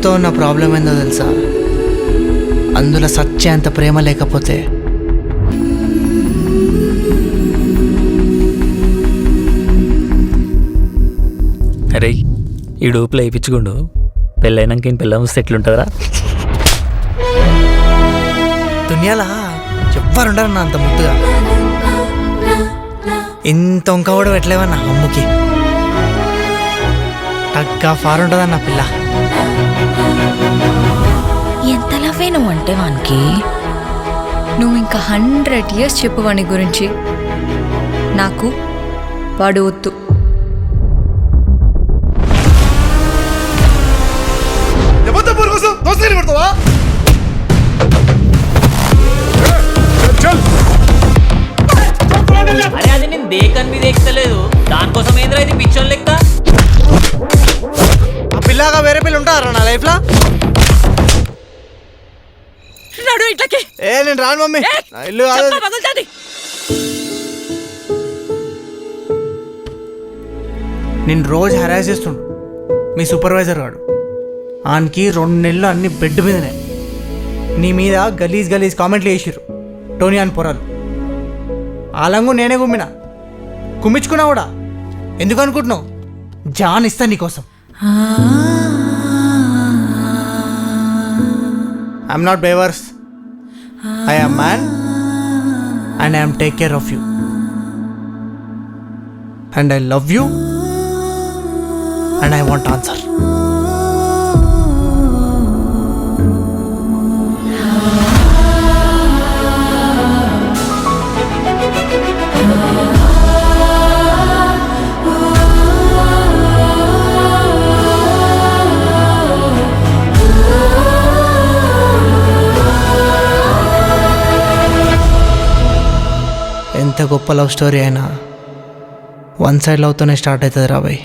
తో నా ప్రాబ్లం ఏందో తెలుసా? అందులో సత్యంత ప్రేమ లేకపోతే అరే ఈ డూపులో వేయించుకోండు, పెళ్ళైనాక ఈయన పిల్ల వస్తే ఎట్లుంటుందిరా? దునియాలా ఎవ్వరుండరు నా అంత ముద్దుగా. ఇంత వంక కూడా పెట్టలేవన్నా అమ్ముకి. టగ్గా ఫార్ ఉంటుందన్న పిల్ల. ఎంత లవ్వే నువ్వు అంటే వానికి. నువ్వు ఇంకా 100 years చెప్పు వాని గురించి, నాకు వాడు వద్దు. అరే అది నేను దేకని మీద ఎక్కలేదు, దానికోసం ఏంద్రా ఇది పిచ్చోన్ లెక్క? ఆ పిల్లగా వేరే పిల్ల ఉంటారా నా లైఫ్లో? నేను రాను మమ్మీ, నా ఇల్లు కాదు. నేను రోజు హెరాస్ చేస్తుండు మీ సూపర్వైజర్ గాడు. ఆయనకి 2 నెలలు అన్ని బెడ్ మీదనే నీ మీద గలీజ్ గలీజ్ కామెంట్లు చేసిర్రు టోనీ అని పొరాలు. ఆలంగు నేనే కుమ్మించుకున్నా కూడా. ఎందుకు అనుకుంటున్నావు? జాన్ ఇస్తా నీకోసం. ఐఎమ్ నాట్ బేవర్స్, I am man and I am take care of you and I love you and I want answer. ఎంత గొప్ప లవ్ స్టోరీ అయినా 1 side లవ్తోనే స్టార్ట్ అవుతుంది రా బాయ్.